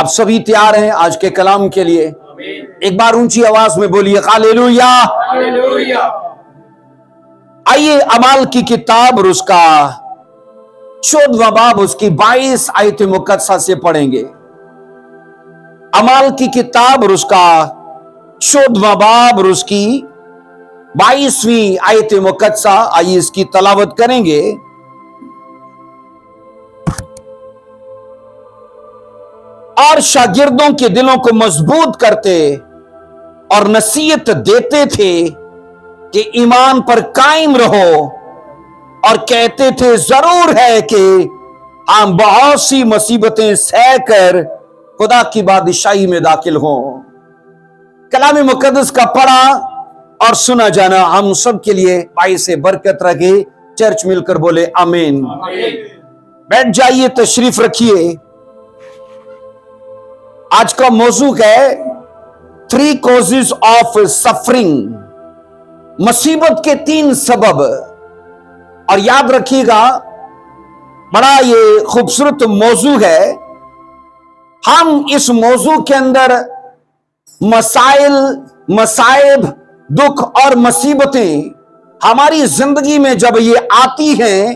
आप सभी तैयार हैं आज के कलाम के लिए? एक बार ऊंची आवाज में बोलिए हालेलुया। आइए अमाल की किताब और उसका 14वां बाब उसकी 22 आयत मुकद्दसा से पढ़ेंगे। अमाल की किताब और उसका 14वां बाब और उसकी 22वीं आयत मुकद्दसा, आइए इसकी तलावत करेंगे। और शागिर्दों के दिलों को मजबूत करते और नसीहत देते थे कि ईमान पर कायम रहो, और कहते थे जरूर है कि हम बहुत सी मुसीबतें सहकर खुदा की बादशाही में दाखिल हों। कलाम मुकद्दस का पढ़ा और सुना जाना हम सब के लिए बाइस से बरकत रखे। चर्च मिलकर बोले आमीन। बैठ जाइए, तशरीफ रखिए। आज का मौजू है 3 कॉजेस ऑफ सफरिंग, मुसीबत के 3 सबब। और याद रखिएगा, बड़ा ये खूबसूरत मौजू है। हम इस मौजू के अंदर मसाइल, मसाइब, दुख और मुसीबतें हमारी जिंदगी में जब ये आती हैं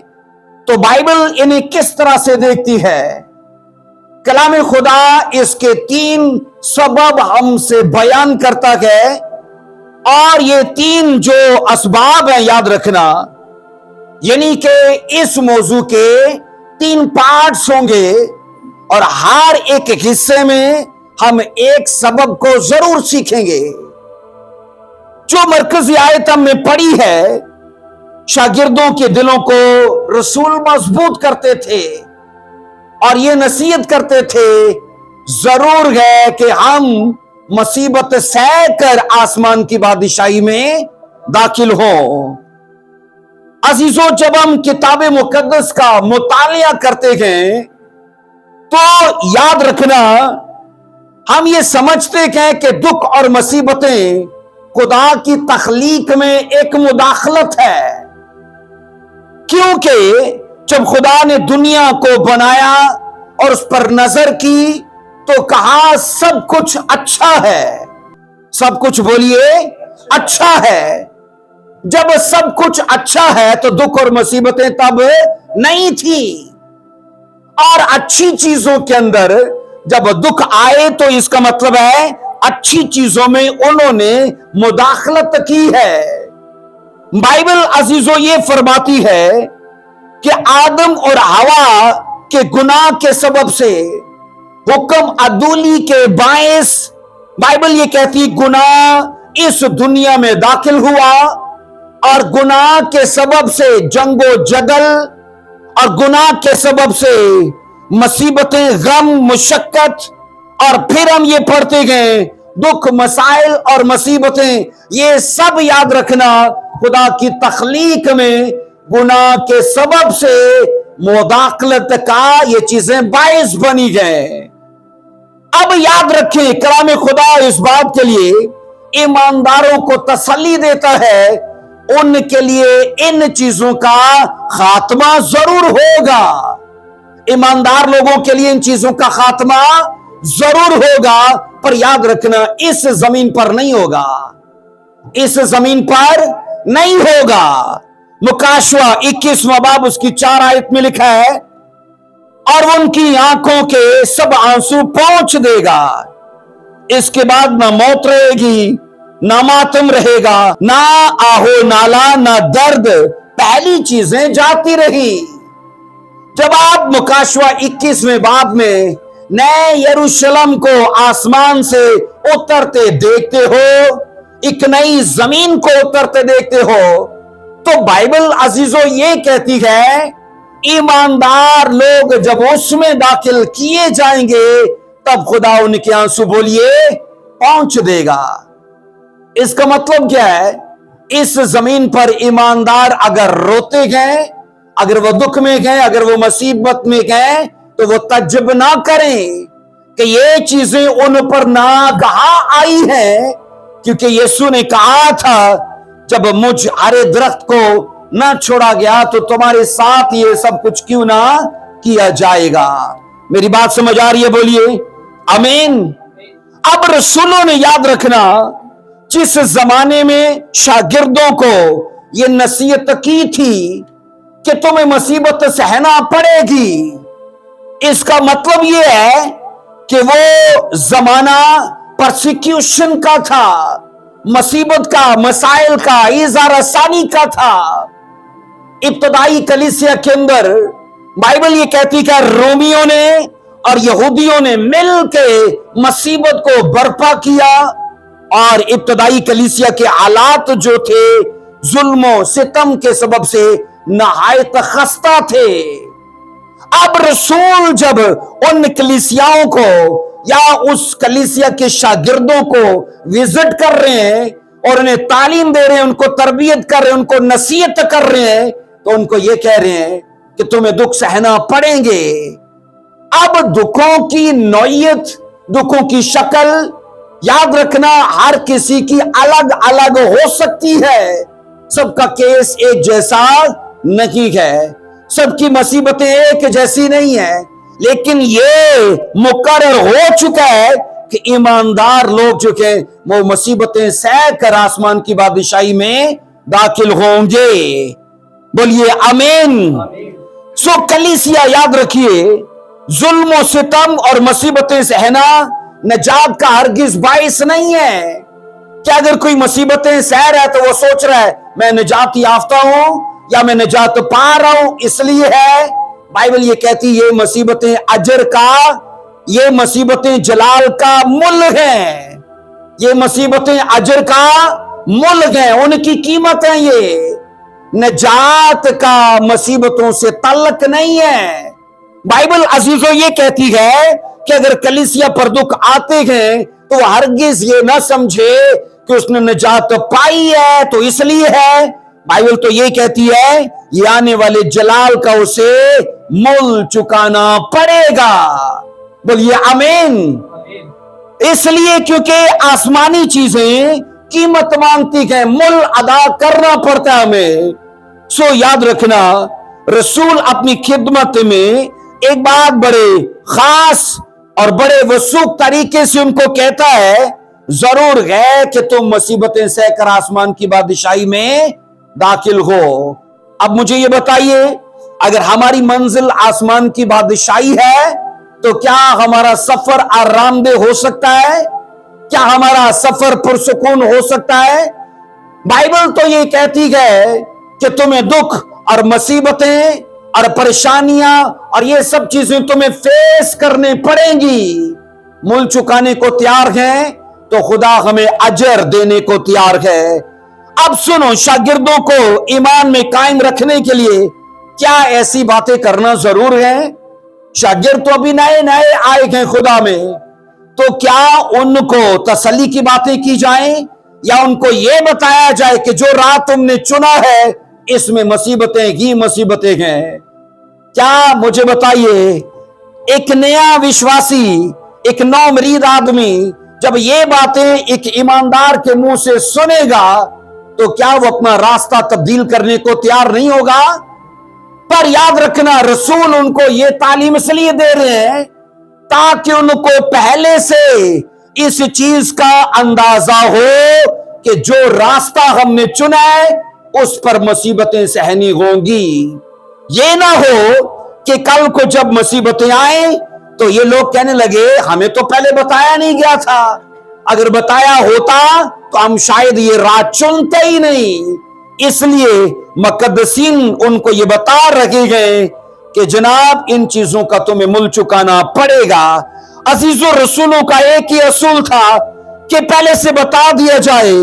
तो बाइबल इन्हें किस तरह से देखती है। कलाम खुदा इसके 3 सबब हमसे बयान करता है, और ये 3 जो असबाब हैं याद रखना, यानी कि इस मौजू के 3 पार्ट्स होंगे और हर एक हिस्से में हम एक सबब को जरूर सीखेंगे। जो मरकजी आयत हमने पढ़ी है, शागिर्दों के दिलों को रसूल मजबूत करते थे और ये नसीहत करते थे जरूर है कि हम मुसीबत सह कर आसमान की बादशाही में दाखिल हो। अजीजों, जब हम किताब मुकद्दस का मुतालिया करते हैं तो याद रखना, हम ये समझते हैं कि दुख और मुसीबतें खुदा की तख्लीक में एक मुदाखलत है। क्योंकि जब खुदा ने दुनिया को बनाया और उस पर नजर की तो कहा सब कुछ अच्छा है। सब कुछ बोलिए अच्छा है। जब सब कुछ अच्छा है तो दुख और मुसीबतें तब नहीं थी। और अच्छी चीजों के अंदर जब दुख आए तो इसका मतलब है अच्छी चीजों में उन्होंने मुदाखलत की है। बाइबल अजीजों ये फरमाती है कि आदम और हवा के गुनाह के सबब से हुक्म अदूली के बायस बाइबल ये कहती गुनाह इस दुनिया में दाखिल हुआ, और गुनाह के सबब से जंगो जदल, और गुनाह के सबब से मुसीबतें, गम, मुशक्कत, और फिर हम ये पढ़ते गए दुख, मसाइल और मुसीबतें, ये सब याद रखना खुदा की तख्लीक में गुनाह के सबब से मुदाखलत का ये चीजें बाइस बनी गए। अब याद रखें, कलाम खुदा इस बात के लिए ईमानदारों को तसल्ली देता है, उनके लिए इन चीजों का खात्मा जरूर होगा। ईमानदार लोगों के लिए इन चीजों का खात्मा जरूर होगा, पर याद रखना इस जमीन पर नहीं होगा। इस जमीन पर नहीं होगा। मुकाशवा 21वां बाब उसकी 4 आयत में लिखा है, और उनकी आंखों के सब आंसू पोंछ देगा। इसके बाद ना मौत रहेगी, ना मातम रहेगा, ना आहो नाला, ना दर्द। पहली चीजें जाती रही। जब आप मुकाशवा 21वें बाब में नए यरूशलेम को आसमान से उतरते देखते हो, एक नई जमीन को उतरते देखते हो, तो बाइबल अजीजों ये कहती है ईमानदार लोग जब उसमें दाखिल किए जाएंगे तब खुदा उनके आंसू बोलिए पहुंच देगा। इसका मतलब क्या है? इस जमीन पर ईमानदार अगर रोते गए, अगर वो दुख में गए, अगर वो मुसीबत में गए, तो वो तज्जब ना करें कि ये चीजें उन पर ना कहाँ आई है, क्योंकि यीशु ने कहा था जब मुझ हरे दरख्त को ना छोड़ा गया तो तुम्हारे साथ ये सब कुछ क्यों ना किया जाएगा। मेरी बात समझ आ रही है? बोलिए आमीन। अब रसूलों ने, याद रखना, जिस जमाने में शागिर्दों को ये नसीहत की थी कि तुम्हें मुसीबत सहना पड़ेगी, इसका मतलब यह है कि वो जमाना परसिक्यूशन का था, मुसीबत का, मसाइल का, इज़ार आसानी का था। इब्तदाई कलीसिया के अंदर बाइबल ये कहती है रोमियों ने और यहूदियों ने मिल के मुसीबत को बर्पा किया, और इब्तदाई कलीसिया के हालात जो थे जुल्म सितम के सबब से नहायत खस्ता थे। अब रसूल जब उन कलीसियाओं को या उस कलीसिया के शागिर्दों को विजिट कर रहे हैं और उन्हें तालीम दे रहे हैं, उनको तरबियत कर रहे हैं, उनको नसीहत कर रहे हैं, तो उनको ये कह रहे हैं कि तुम्हें दुख सहना पड़ेंगे। अब दुखों की नौयत, दुखों की शक्ल, याद रखना, हर किसी की अलग अलग हो सकती है। सबका केस एक जैसा नहीं है, सबकी मुसीबतें एक जैसी नहीं है, लेकिन ये मुकर्रर हो चुका है कि ईमानदार लोग जो के वो मुसीबतें सह कर आसमान की बादशाही में दाखिल होंगे। बोलिए आमीन। सो कलीसिया, याद रखिए, जुल्म सितम और मुसीबतें सहना नजात का हरगिज बाइस नहीं है। क्या अगर कोई मुसीबतें सह रहा है तो वो सोच रहा है मैं निजात याफ्ता हूं या मैं निजात पा रहा हूं, इसलिए है। बाइबल ये कहती है ये मुसीबतें अजर का, ये मुसीबतें जलाल का मुल है, ये मुसीबतें अजर का मुल है, उनकी कीमत है। ये नजात का मुसीबतों से तल्लक नहीं है। बाइबल अजीजों ये कहती है कि अगर कलीसिया पर दुख आते हैं तो हरगिज ये ना समझे कि उसने निजात पाई है तो इसलिए है। बाइबल तो ये कहती है ये आने वाले जलाल का उसे मुल चुकाना पड़ेगा। बोलिए आमीन। इसलिए क्योंकि आसमानी चीजें कीमत मांगती है, मुल अदा करना पड़ता है हमें। सो याद रखना, रसूल अपनी खिदमत में एक बात बड़े खास और बड़े वसूख तरीके से उनको कहता है, जरूर है कि तुम मुसीबतें सहकर आसमान की बादशाही में दाखिल हो। अब मुझे ये बताइए, अगर हमारी मंजिल आसमान की बादशाही है तो क्या हमारा सफर आरामदेह हो सकता है? क्या हमारा सफर पुरसुकून हो सकता है? बाइबल तो ये कहती है कि तुम्हें दुख और मुसीबतें और परेशानियां और ये सब चीजें तुम्हें फेस करने पड़ेंगी। मुल चुकाने को तैयार हैं तो खुदा हमें अजर देने को तैयार है। अब सुनो, शागिर्दों को ईमान में कायम रखने के लिए क्या ऐसी बातें करना जरूर है? शागिर्द तो अभी नए नए आए हैं खुदा में, तो क्या उनको तसल्ली की बातें की जाएं या उनको यह बताया जाए कि जो राह तुमने चुना है इसमें मुसीबतें ही मुसीबतें हैं? क्या मुझे बताइए, एक नया विश्वासी, एक नौमरीद आदमी जब ये बातें एक ईमानदार के मुंह से सुनेगा तो क्या वो अपना रास्ता तब्दील करने को तैयार नहीं होगा? पर याद रखना, रसूल उनको ये तालीम इसलिए दे रहे हैं ताकि उनको पहले से इस चीज का अंदाजा हो कि जो रास्ता हमने चुना है उस पर मुसीबतें सहनी होंगी। ये ना हो कि कल को जब मुसीबतें आए तो ये लोग कहने लगे हमें तो पहले बताया नहीं गया था, अगर बताया होता तो हम शायद ये राह चुनते ही नहीं। इसलिए मुकद्दसीन उनको ये बता रखे गए कि जनाब इन चीजों का तुम्हें मुल चुकाना पड़ेगा। अजीजों, रसूलों का एक ही असूल था कि पहले से बता दिया जाए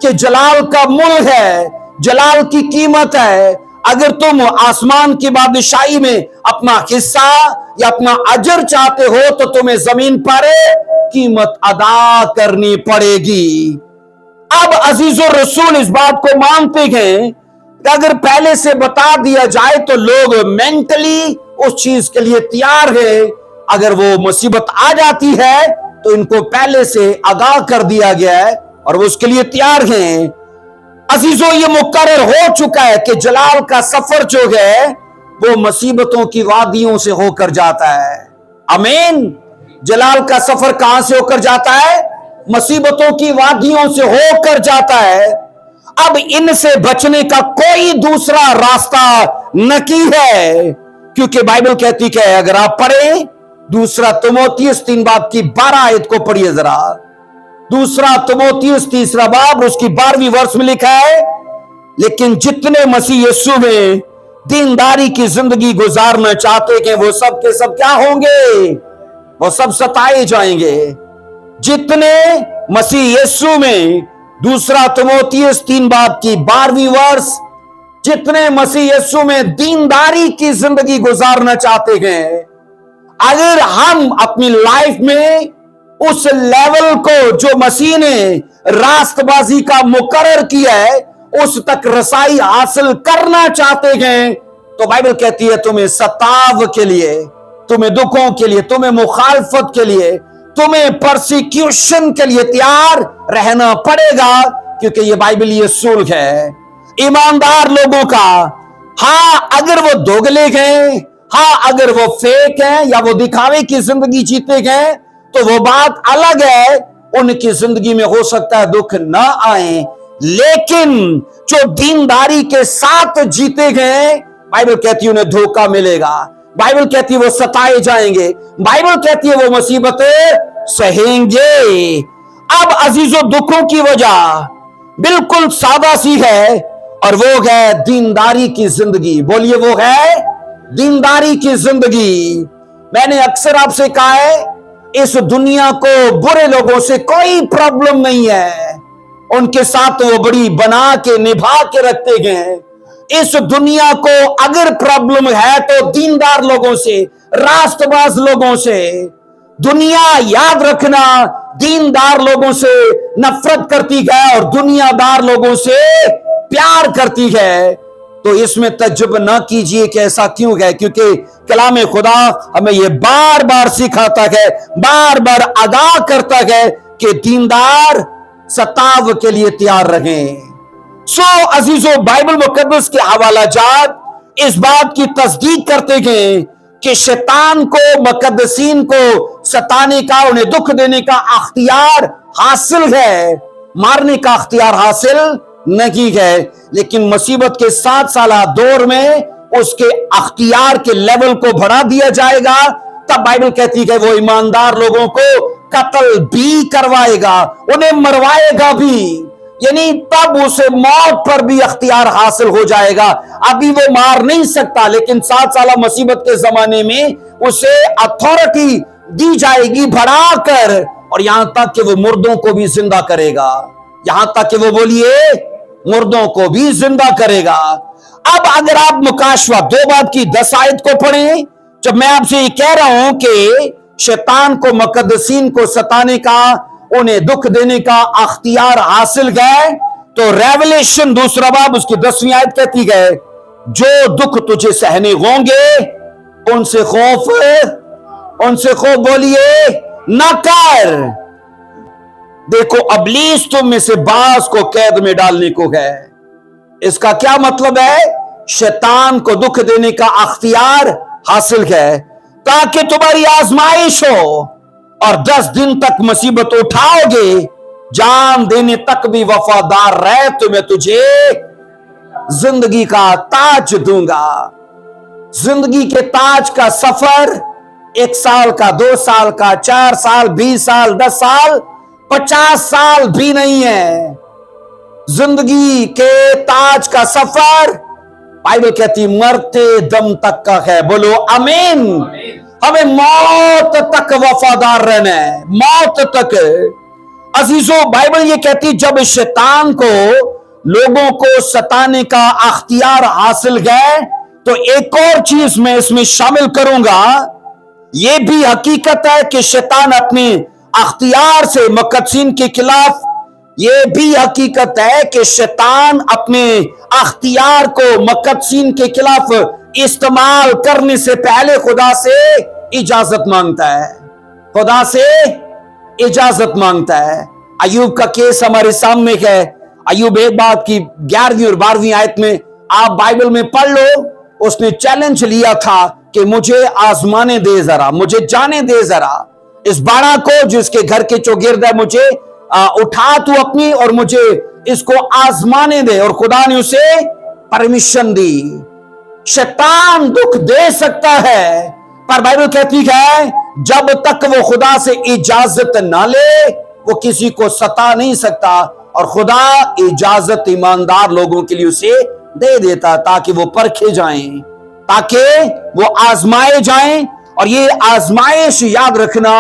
कि जलाल का मुल है, जलाल की कीमत है। अगर तुम आसमान की बादशाही में अपना हिस्सा या अपना अजर चाहते हो तो तुम्हें जमीन पर कीमत अदा करनी पड़ेगी। अब अजीजों, रसूल इस बात को मानते हैं कि अगर पहले से बता दिया जाए तो लोग मेंटली उस चीज के लिए तैयार है। अगर वो मुसीबत आ जाती है तो इनको पहले से आगाह कर दिया गया है और वो उसके लिए तैयार हैं। अजीजों, ये मुकर्रर हो चुका है कि जलाल का सफर जो है वो मुसीबतों की वादियों से होकर जाता है। आमीन। जलाल का सफर कहां से होकर जाता है? मुसीबतों की वादियों से होकर जाता है। अब इनसे बचने का कोई दूसरा रास्ता नहीं है, क्योंकि बाइबल कहती है, अगर आप पढ़े दूसरा तिमोथियुस 3 बाब की 12 आयत को पढ़िए जरा। दूसरा तिमोथियुस 3 बाब उसकी 12वीं वर्ष में लिखा है, लेकिन जितने मसीह यीशु में दीनदारी की जिंदगी गुजारना चाहते हैं वो सब के सब क्या होंगे? वो सब सताए जाएंगे। जितने मसीह यीशु में, दूसरा तिमोथियुस 3 बाब की 12वीं वर्ष, जितने मसीह यीशु में दीनदारी की जिंदगी गुजारना चाहते हैं, अगर हम अपनी लाइफ में उस लेवल को जो मसीह ने रास्तबाजी का मुकर्रर किया है उस तक रसाई हासिल करना चाहते हैं, तो बाइबल कहती है तुम्हें सताव के लिए, तुम्हें दुखों के लिए, तुम्हें मुखालफत के लिए, तुम्हें परसिक्यूशन के लिए तैयार रहना पड़ेगा, क्योंकि ये बाइबली असूल है ईमानदार लोगों का। हां, अगर वो दोगले हैं, हां अगर वो फेक हैं या वो दिखावे की जिंदगी जीते हैं तो वो बात अलग है, उनकी जिंदगी में हो सकता है दुख ना आए, लेकिन जो दीनदारी के साथ जीते गए, बाइबल कहती है उन्हें धोखा मिलेगा, बाइबल कहती है वो सताए जाएंगे, बाइबल कहती है वो मुसीबतें सहेंगे। अब अजीजों, दुखों की वजह बिल्कुल सादा सी है, और वो है दीनदारी की जिंदगी। बोलिए, वो है दीनदारी की जिंदगी। मैंने अक्सर आपसे कहा है, इस दुनिया को बुरे लोगों से कोई प्रॉब्लम नहीं है, उनके साथ वो बड़ी बना के निभा के रखते हैं। इस दुनिया को अगर प्रॉब्लम है तो दीनदार लोगों से, रास्तबाज लोगों से। दुनिया, याद रखना, दीनदार लोगों से नफरत करती है और दुनियादार लोगों से प्यार करती है। तो इसमें तज्जुब ना कीजिए कि ऐसा क्यों है, क्योंकि कलाम खुदा हमें यह बार बार सिखाता है, बार बार आगाह करता है कि दीनदार सताव के लिए तैयार रहें। सो अजीजों, बाइबल मुकद्दस के हवाला जात इस बात की तस्दीक करते हैं कि शैतान को, मुकद्दसीन को सताने का, उन्हें दुख देने का अख्तियार हासिल है, मारने का अख्तियार हासिल नहीं है। लेकिन मुसीबत के 7 साला दौर में उसके अख्तियार के लेवल को बढ़ा दिया जाएगा। तब बाइबल कहती है वो ईमानदार लोगों को कत्ल भी करवाएगा, उन्हें मरवाएगा भी, यानी तब उसे मौत पर भी अख्तियार हासिल हो जाएगा। अभी वो मार नहीं सकता, लेकिन 7 साला मुसीबत के जमाने में उसे अथॉरिटी दी जाएगी बढ़ाकर, और यहां तक कि वो मुर्दों को भी जिंदा करेगा, यहां तक कि वो, बोलिए, मुर्दों को भी जिंदा करेगा। अब अगर आप मुकाशवा 2 बाब की 10 आयत को पढ़ें, जब मैं आपसे ये कह रहा हूं कि शैतान को, मुकद्दसीन को सताने का, उन्हें दुख देने का अख्तियार हासिल है, तो रेवलेशन 2 बाब उसकी 10वीं आयत कहती है, जो दुख तुझे सहने होंगे उनसे खौफ, बोलिए, न कर। देखो, अबलीस तुम में से बास को कैद में डालने को है। इसका क्या मतलब है? शैतान को दुख देने का अख्तियार हासिल है, ताकि तुम्हारी आजमाइश हो और 10 दिन तक मुसीबत उठाओगे, जान देने तक भी वफादार रहे तो मैं तुझे जिंदगी का ताज दूंगा। जिंदगी के ताज का सफर 1 साल का, 2 साल का, 4 साल, 20 साल, 10 साल, 50 साल भी नहीं है। जिंदगी के ताज का सफर, बाइबल कहती मरते दम तक का है। बोलो आमीन। हमें मौत तक वफादार रहना है, मौत तक। अजीजों, बाइबल ये कहती जब शैतान को, लोगों को सताने का अख्तियार हासिल है, तो एक और चीज मैं इसमें शामिल करूंगा। यह भी हकीकत है कि शैतान अपने अख्तियार से मुकद्दसीन के खिलाफ, यह भी हकीकत है कि शैतान अपने अख्तियार को मुकद्दसीन के खिलाफ इस्तेमाल करने से पहले खुदा से इजाजत मांगता है, खुदा से इजाजत मांगता है। अय्यूब का केस हमारे सामने है। अय्यूब एक बात की 11वीं और 12वीं आयत में आप बाइबल में पढ़ लो, उसने चैलेंज लिया था कि मुझे आजमाने दे जरा, मुझे जाने दे जरा, इस बाड़ा को जो इसके घर के चौगिर्द है मुझे उठा तू अपनी और मुझे इसको आजमाने दे। और खुदा ने उसे परमिशन दी। शैतान दुख दे सकता है, पर बाइबल कहती है जब तक वो खुदा से इजाजत ना ले वो किसी को सता नहीं सकता। और खुदा इजाजत ईमानदार लोगों के लिए उसे दे देता ताकि वो परखे जाएं, ताकि वो आजमाए जाएं। और ये आजमाइश याद रखना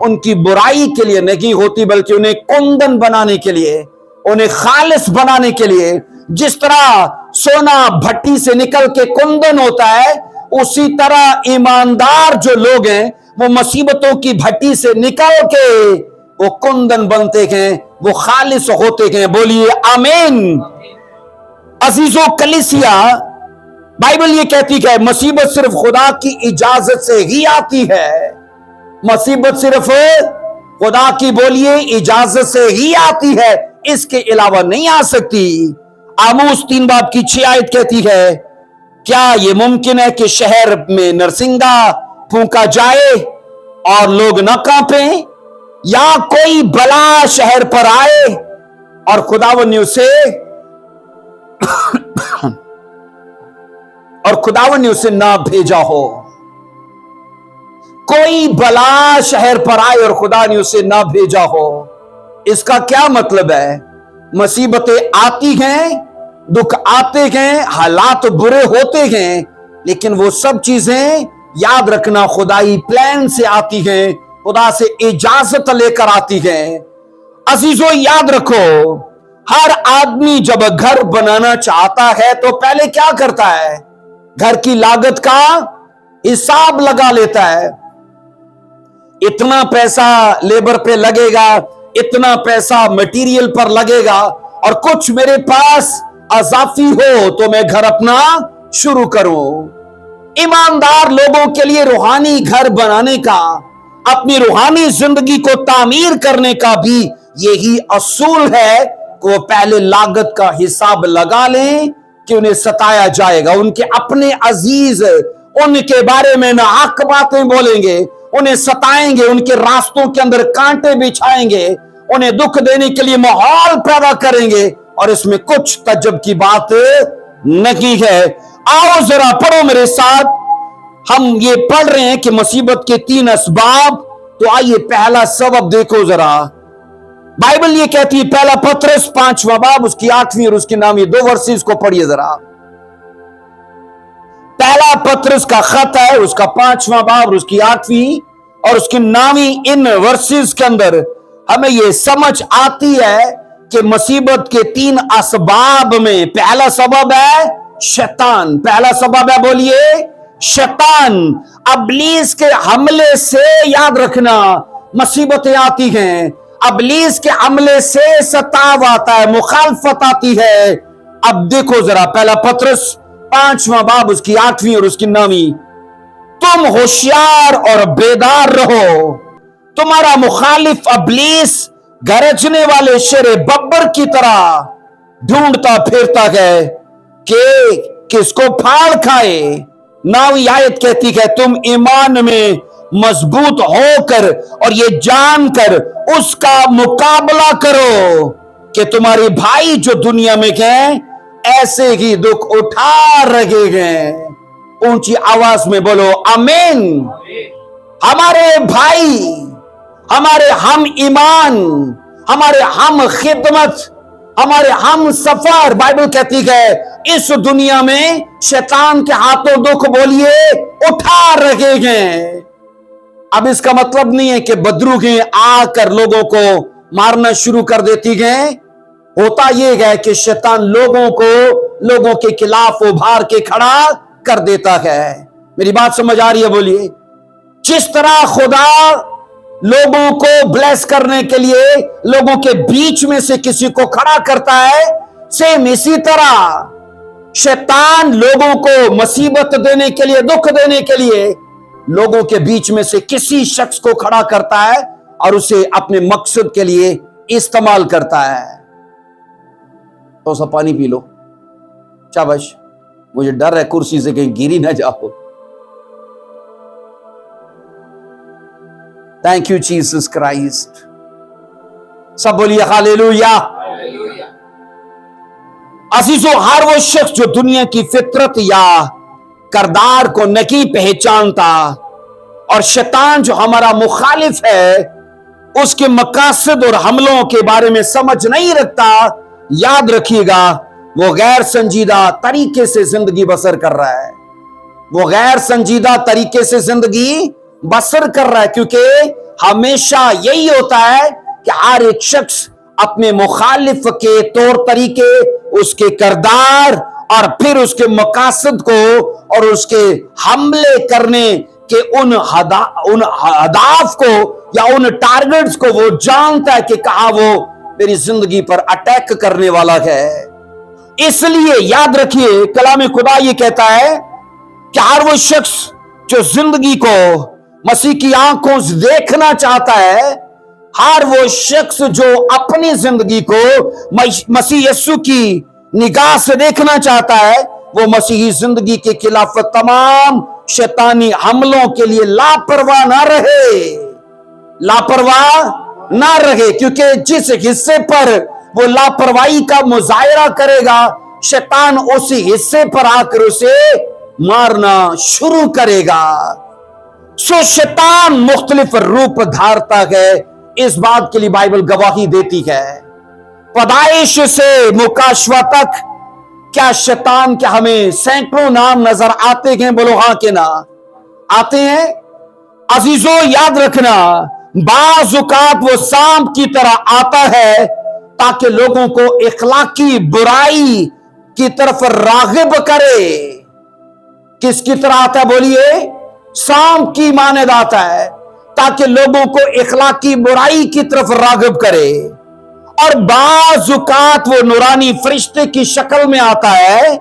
उनकी बुराई के लिए नहीं होती, बल्कि उन्हें कुंदन बनाने के लिए, उन्हें खालिस बनाने के लिए। जिस तरह सोना भट्टी से निकल के कुंदन होता है, उसी तरह ईमानदार जो लोग हैं वो मुसीबतों की भट्टी से निकल के वो कुंदन बनते हैं, वो खालिस होते हैं। बोलिए आमीन। अजीजों कलीसिया, बाइबल ये कहती है मुसीबत सिर्फ खुदा की इजाजत से ही आती है। मुसीबत सिर्फ खुदा की बोलिए इजाजत से ही आती है, इसके अलावा नहीं आ सकती। आमोस 3 बाब की 6 आयत कहती है क्या यह मुमकिन है कि शहर में नरसिंगा फूंका जाए और लोग न कांपे, या कोई बला शहर पर आए और खुदावन ने उसे ना भेजा हो। कोई बला शहर पर आए और खुदा ने उसे ना भेजा हो। इसका क्या मतलब है? मुसीबतें आती हैं, दुख आते हैं, हालात बुरे होते हैं, लेकिन वो सब चीजें याद रखना खुदाई प्लान से आती हैं, खुदा से इजाजत लेकर आती हैं। अजीजों याद रखो, हर आदमी जब घर बनाना चाहता है तो पहले क्या करता है? घर की लागत का हिसाब लगा लेता है। इतना पैसा लेबर पे लगेगा, इतना पैसा मटेरियल पर लगेगा, और कुछ मेरे पास अजाफी हो तो मैं घर अपना शुरू करूं। ईमानदार लोगों के लिए रूहानी घर बनाने का, अपनी रूहानी जिंदगी को तामीर करने का भी यही असूल है कि वो पहले लागत का हिसाब लगा लें कि उन्हें सताया जाएगा। उनके अपने अजीज उनके बारे में नाहक बातें बोलेंगे, उन्हें सताएंगे, उनके रास्तों के अंदर कांटे बिछाएंगे, उन्हें दुख देने के लिए माहौल पैदा करेंगे, और इसमें कुछ तज्जब की बात नहीं है। आओ जरा पढ़ो मेरे साथ। हम ये पढ़ रहे हैं कि मुसीबत के 3 असबाब। तो आइए पहला सबब देखो जरा। बाइबल ये कहती है, पहला पत्रस 5वां बाब उसकी 8वीं और उसकी 9वीं 2 वर्सेस को पढ़िए जरा। पहला पत्रस का खत है, उसका 5वां बाब और उसकी 8वीं और उसकी 9वीं इन वर्सेस के अंदर हमें यह समझ आती है कि मुसीबत के 3 असबाब में पहला सबब है शैतान। पहला सबब है, बोलिए शैतान। अबलीस के हमले से याद रखना मुसीबतें आती हैं, अबलीस के हमले से सताव आता है, मुखालफत आती है। अब देखो जरा पहला पत्रस 5वां बाब उसकी 8वीं और उसकी 9वीं। तुम होशियार और बेदार रहो, तुम्हारा मुखालिफ अबलीस गरजने वाले शेरे बब्बर की तरह ढूंढता फिरता है कि किसको फाड़ खाए। 9वीं आयत कहती है तुम ईमान में मजबूत होकर और ये जानकर उसका मुकाबला करो कि तुम्हारे भाई जो दुनिया में हैं ऐसे ही दुख उठा रहे हैं। ऊंची आवाज में बोलो आमीन। हमारे भाई, हमारे हम ईमान, हमारे हम खिदमत, हमारे हम सफर, बाइबल कहती है इस दुनिया में शैतान के हाथों दुख बोलिए उठा रहे हैं। अब इसका मतलब नहीं है कि बदरूहें आकर लोगों को मारना शुरू कर देती हैं। होता यह है कि शैतान लोगों के खिलाफ उभार के खड़ा कर देता है। मेरी बात समझ आ रही है? बोलिए। जिस तरह खुदा लोगों को ब्लेस करने के लिए लोगों के बीच में से किसी को खड़ा करता है, सेम इसी तरह शैतान लोगों को मुसीबत देने के लिए, दुख देने के लिए लोगों के बीच में से किसी शख्स को खड़ा करता है और उसे अपने मकसद के लिए इस्तेमाल करता है। तो सा पानी पी लो, शाबाश। मुझे डर है कुर्सी से कहीं गिरी ना जाओ। Thank you Jesus Christ. सब बोलिए हालेलुया। अजीजों, हर वो शख्स जो दुनिया की फितरत या करदार को नहीं पहचानता और शैतान जो हमारा मुखालिफ है उसके मकासद और हमलों के बारे में समझ नहीं रखता, याद रखिएगा वो गैर संजीदा तरीके से जिंदगी बसर कर रहा है। वो गैर संजीदा तरीके से जिंदगी बसर कर रहा है, क्योंकि हमेशा यही होता है कि हर एक शख्स अपने मुखालिफ के तौर तरीके, उसके करदार और फिर उसके मकासद को और उसके हमले करने के उन अहदाफ को या उन टारगेट्स को वो जानता है कि कहां वो मेरी जिंदगी पर अटैक करने वाला है। इसलिए याद रखिए, कलाम खुदा ये कहता है कि हर वो शख्स जो जिंदगी को मसीह की आंखों से देखना चाहता है, हर वो शख्स जो अपनी जिंदगी को मसीह यीशु की निगाह से देखना चाहता है, वो मसीही जिंदगी के खिलाफ तमाम शैतानी हमलों के लिए लापरवाह ना रहे, लापरवाह ना रहे, क्योंकि जिस हिस्से पर वो लापरवाही का मुजाहिरा करेगा, शैतान उसी हिस्से पर आकर उसे मारना शुरू करेगा। सो शैतान मुख्तलिफ रूप धारता है, इस बात के लिए बाइबल गवाही देती है। पैदाइश से मुकाशवा तक क्या शैतान के हमें सैकड़ों नाम नजर आते हैं? बोलो हाँ के ना आते हैं। अजीजों, याद रखना, बाज़ औक़ात वो सांप की तरह आता है ताकि लोगों को इखलाकी बुराई की तरफ राग़िब करे। किसकी तरह आता है? बोलिए, सांप की मानद आता है ताकि लोगों को इखलाकी बुराई की तरफ राग़िब करे। और बाज़ औक़ात वो नूरानी फरिश्ते की शक्ल में आता है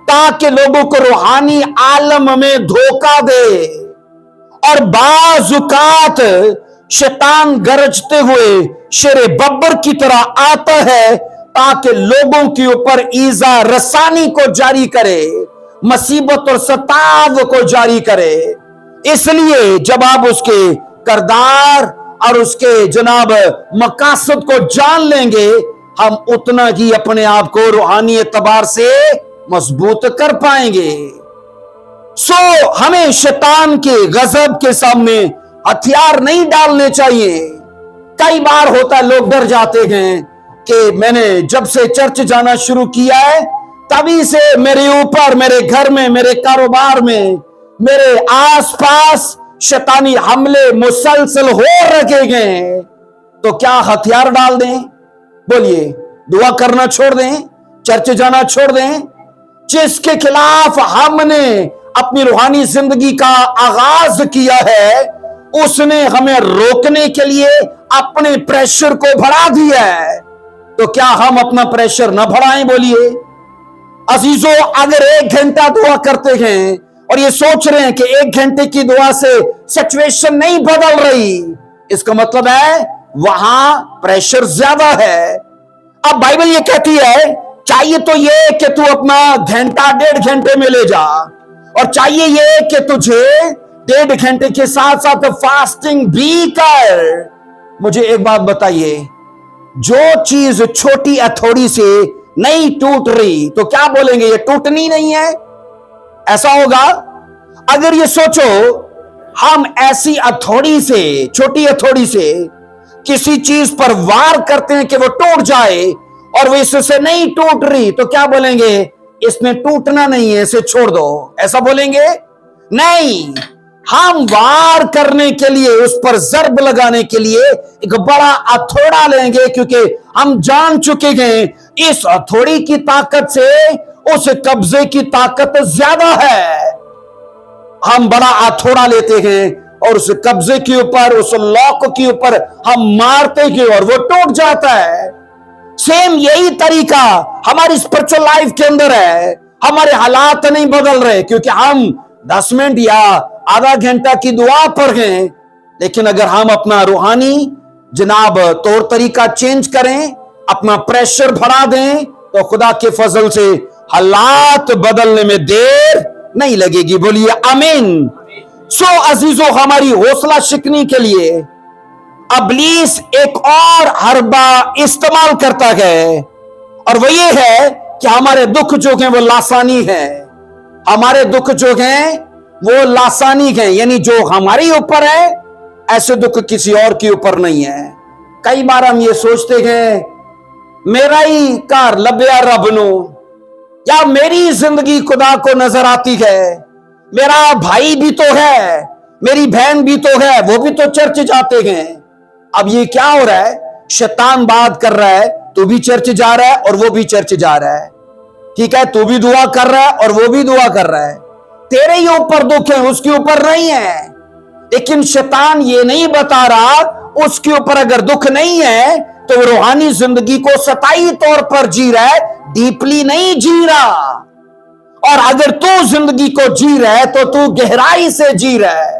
ताकि लोगों को रूहानी आलम में धोखा दे। और बाज़ औक़ात शैतान गरजते हुए शेरे बब्बर की तरह आता है ताकि लोगों के ऊपर ईजा रसानी को जारी करे, मुसीबत और सताव को जारी करे। इसलिए जब आप उसके करदार और उसके जनाब मकासद को जान लेंगे, हम उतना ही अपने आप को रूहानी एतबार से मजबूत कर पाएंगे। सो हमें शैतान के गजब के सामने हथियार नहीं डालने चाहिए। कई बार होता है, लोग डर जाते हैं कि मैंने जब से चर्च जाना शुरू किया है तभी से मेरे ऊपर, मेरे घर में, मेरे कारोबार में, मेरे आसपास शैतानी हमले मुसलसल हो रखे गए। तो क्या हथियार डाल दें? बोलिए, दुआ करना छोड़ दें, चर्च जाना छोड़ दें? जिसके खिलाफ हमने अपनी रूहानी जिंदगी का आगाज किया है, उसने हमें रोकने के लिए अपने प्रेशर को बढ़ा दिया है। तो क्या हम अपना प्रेशर न बढ़ाएं? बोलिए अजीजों, अगर 1 घंटा दुआ करते हैं और ये सोच रहे हैं कि 1 घंटे की दुआ से सिचुएशन नहीं बदल रही, इसका मतलब है वहां प्रेशर ज्यादा है। अब बाइबल ये कहती है, चाहिए तो ये कि तू अपना घंटा 1.5 घंटे में ले जा, और चाहिए ये कि तुझे 1.5 घंटे के साथ साथ फास्टिंग भी कर। मुझे एक बात बताइए, जो चीज छोटी हथौड़ी से नहीं टूट रही तो क्या बोलेंगे? ये टूटनी नहीं है, ऐसा होगा। अगर ये सोचो हम ऐसी हथौड़ी से, छोटी हथौड़ी से किसी चीज पर वार करते हैं कि वो टूट जाए और वो इससे नहीं टूट रही, तो क्या बोलेंगे? इसने टूटना नहीं है, इसे छोड़ दो, ऐसा बोलेंगे? नहीं, हम वार करने के लिए, उस पर जर्ब लगाने के लिए एक बड़ा हथौड़ा लेंगे, क्योंकि हम जान चुके हैं इस हथौड़ी की ताकत से उस कब्जे की ताकत ज्यादा है। हम बड़ा हथौड़ा लेते हैं और उस कब्जे के ऊपर, उस लॉक के ऊपर हम मारते हैं और वो टूट जाता है। सेम यही तरीका हमारी स्पिरिचुअल लाइफ के अंदर है। हमारे हालात नहीं बदल रहे क्योंकि हम 10 मिनट या आधा घंटा की दुआ पर हैं, लेकिन अगर हम अपना रूहानी जनाब तौर तरीका चेंज करें, अपना प्रेशर बढ़ा दें, तो खुदा के फजल से हालात बदलने में देर नहीं लगेगी। बोलिए आमीन। सो अजीजों, हमारी हौसला शिकनी के लिए इब्लीस एक और हरबा इस्तेमाल करता है, और वो ये है कि हमारे दुख जो हैं वो लासानी है। हमारे दुख जो हैं वो लासानी है, यानी जो हमारे ऊपर है ऐसे दुख किसी और के ऊपर नहीं है। कई बार हम ये सोचते हैं मेरा ही कार लब्या रब नो, या मेरी जिंदगी खुदा को नजर आती है, मेरा भाई भी तो है, मेरी बहन भी तो है, वो भी तो चर्च जाते हैं। अब ये क्या हो रहा है? शैतान बात कर रहा है, तू भी चर्च जा रहा है और वो भी चर्च जा रहा है, ठीक है, तू भी दुआ कर रहा है और वो भी दुआ कर रहा है, तेरे ही ऊपर दुख है, उसके ऊपर नहीं है। लेकिन शैतान ये नहीं बता रहा उसके ऊपर अगर दुख नहीं है तो वो रूहानी जिंदगी को सताई तौर पर जी रहा है, डीपली नहीं जी रहा। और अगर तू जिंदगी को जी रहा है तो तू गहराई से जी रहा है,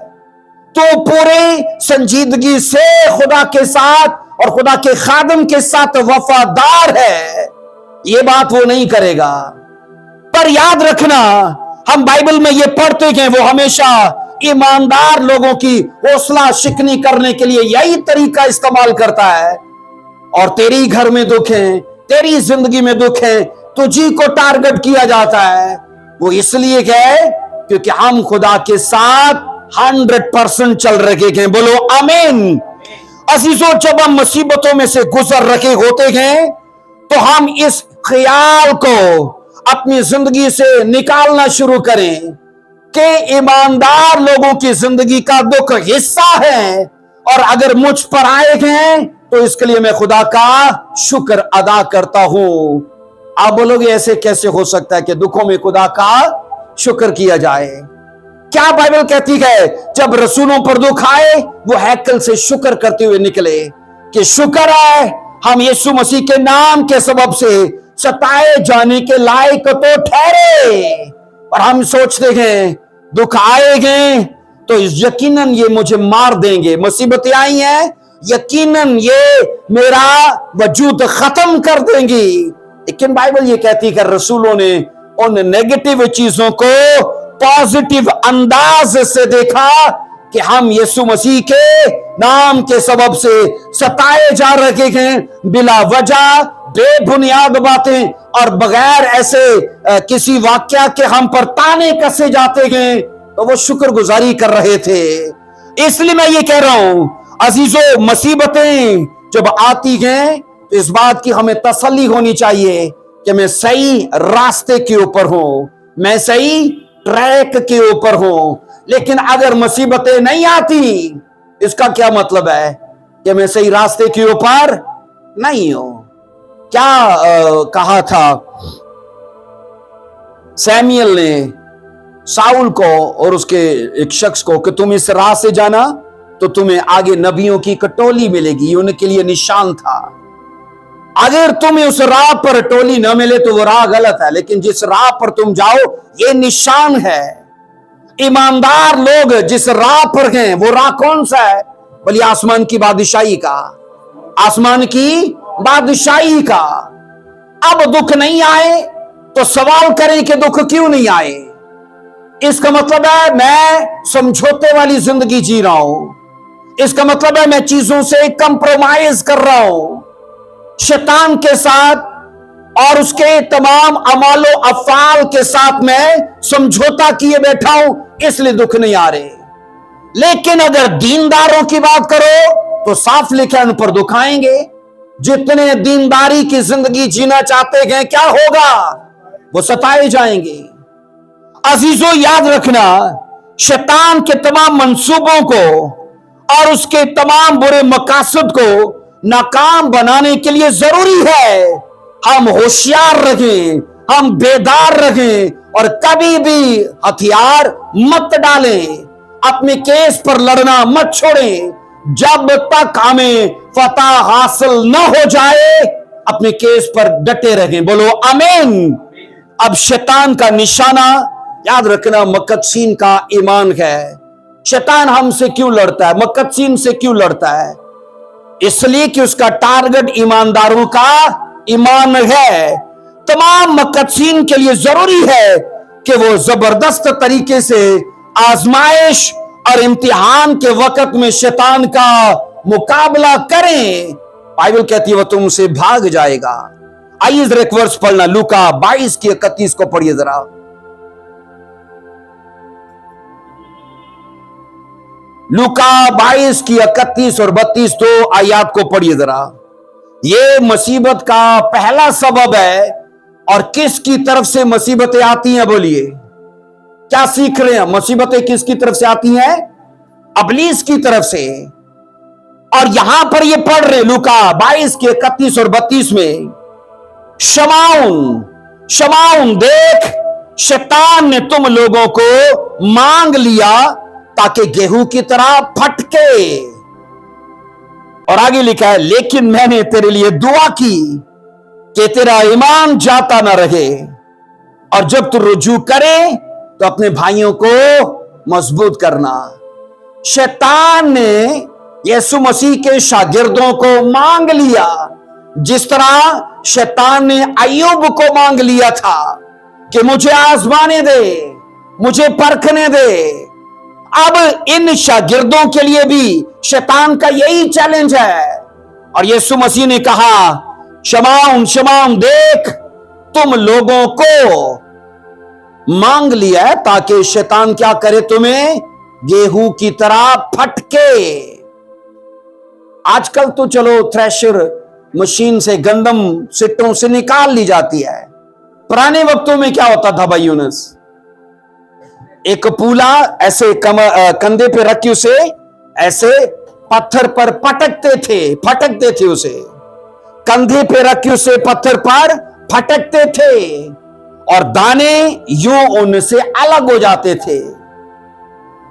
तो पूरे संजीदगी से खुदा के साथ और खुदा के खादम के साथ वफादार है, ये बात वो नहीं करेगा। पर याद रखना, हम बाइबल में ये पढ़ते हैं वो हमेशा ईमानदार लोगों की हौसला शिकनी करने के लिए यही तरीका इस्तेमाल करता है। और तेरी घर में दुख है, तेरी जिंदगी में दुख है, तुझी को टारगेट किया जाता है, वो इसलिए है क्योंकि हम खुदा के साथ 100% चल रहे हैं। बोलो आमीन। अजीजों, जब हम मुसीबतों में से गुजर रहे होते हैं तो हम इस ख्याल को अपनी जिंदगी से निकालना शुरू करें कि ईमानदार लोगों की जिंदगी का दुख हिस्सा है, और अगर मुझ पर आए हैं तो इसके लिए मैं खुदा का शुक्र अदा करता हूं। आप बोलोगे ऐसे कैसे हो सकता है कि दुखों में खुदा का शुक्र किया जाए? क्या बाइबल कहती है? जब रसूलों पर दुख आए वो हैकल से शुक्र करते हुए निकले कि शुक्र है हम यीशु मसीह के नाम के सबब से सताए जाने के लायक तो ठहरे। और हम सोचते हैं दुख आएंगे तो यकीनन ये मुझे मार देंगे, मुसीबतें आई हैं यकीनन ये मेरा वजूद खत्म कर देंगी। लेकिन बाइबल ये कहती है रसूलों ने उन नेगेटिव चीजों को पॉजिटिव अंदाज से देखा कि हम यीशु मसीह के नाम के सबब से सताए जा रहे हैं, बिला वजह बेबुनियाद बातें और बगैर ऐसे किसी वाक्या के हम पर ताने कसे जाते हैं, तो वो शुक्रगुजारी कर रहे थे। इसलिए मैं ये कह रहा हूं अजीजों, मुसीबतें जब आती हैं तो इस बात की हमें तसल्ली होनी चाहिए कि मैं सही रास्ते के ऊपर हूं, मैं सही ट्रैक के ऊपर हूं। लेकिन अगर मुसीबतें नहीं आती, इसका क्या मतलब है कि मैं सही रास्ते के ऊपर नहीं हूं। क्या कहा था सैमुएल ने साउल को और उसके एक शख्स को कि तुम इस राह से जाना तो तुम्हें आगे नबियों की टोली मिलेगी, ये उनके लिए निशान था। अगर तुम्हें उस राह पर टोली न मिले तो वो राह गलत है, लेकिन जिस राह पर तुम जाओ ये निशान है। ईमानदार लोग जिस राह पर हैं वो राह कौन सा है? बोलिए आसमान की बादशाही का, आसमान की बादशाही का। अब दुख नहीं आए तो सवाल करें कि दुख क्यों नहीं आए। इसका मतलब है मैं समझौते वाली जिंदगी जी रहा हूं, इसका मतलब है मैं चीजों से कंप्रोमाइज कर रहा हूं शैतान के साथ, और उसके तमाम अमालो अफाल के साथ मैं समझौता किए बैठा हूं, इसलिए दुख नहीं आ रहे। लेकिन अगर दीनदारों की बात करो तो साफ लिखा उन पर दुख आएंगे। जितने दीनदारी की जिंदगी जीना चाहते हैं क्या होगा? वो सताए जाएंगे। अजीजों याद रखना, शैतान के तमाम मंसूबों को और उसके तमाम बुरे मकासद को नाकाम बनाने के लिए जरूरी है हम होशियार रहें, हम बेदार रहें और कभी भी हथियार मत डालें, अपने केस पर लड़ना मत छोड़ें जब तक हमें फतह हासिल न हो जाए। अपने केस पर डटे रहें। बोलो आमीन। अब शैतान का निशाना याद रखना मकदसीन का ईमान है। शैतान हमसे क्यों लड़ता है? मकदसीन से क्यों लड़ता है? इसलिए कि उसका टारगेट ईमानदारों का ईमान है। तमाम मकदसीन के लिए जरूरी है कि वो जबरदस्त तरीके से आजमाइश और इम्तिहान के वक्त में शैतान का मुकाबला करें, बाइबल कहती है वो तुमसे भाग जाएगा। आइए जरा एक वर्ष पढ़ना, लूका 22 की 31 को पढ़िए जरा। लूका 22 की 31 और 32 दो आयत को पढ़िए जरा। ये मुसीबत का पहला सबब है। और किसकी तरफ से मुसीबतें आती हैं? बोलिए, क्या सीख रहे हैं? मुसीबतें किसकी तरफ से आती हैं? इब्लीस की तरफ से। और यहां पर ये पढ़ रहे लूका 22 के 31 और 32 में, शमाउन शमाउन देख, शैतान ने तुम लोगों को मांग लिया ताकि गेहूं की तरह फटके। और आगे लिखा है, लेकिन मैंने तेरे लिए दुआ की कि तेरा ईमान जाता ना रहे, और जब तू रुजू करे तो अपने भाइयों को मजबूत करना। शैतान ने यीशु मसीह के शागिर्दों को मांग लिया, जिस तरह शैतान ने अय्यूब को मांग लिया था कि मुझे आजमाने दे, मुझे परखने दे। अब इन शागिर्दों के लिए भी शैतान का यही चैलेंज है। और यीशु मसीह ने कहा, शमाउन शमाउन देख, तुम लोगों को मांग लिया है ताकि शैतान क्या करे? तुम्हें गेहूं की तरह फटके। आजकल तो चलो थ्रेशर मशीन से गंदम सिट्टों से निकाल ली जाती है। पुराने वक्तों में क्या होता था भाई यूनुस? एक पूला ऐसे कंधे पे रखी उसे ऐसे पत्थर पर फटकते थे उसे कंधे पे रखी उसे पत्थर पर फटकते थे, और दाने यूं उनसे अलग हो जाते थे।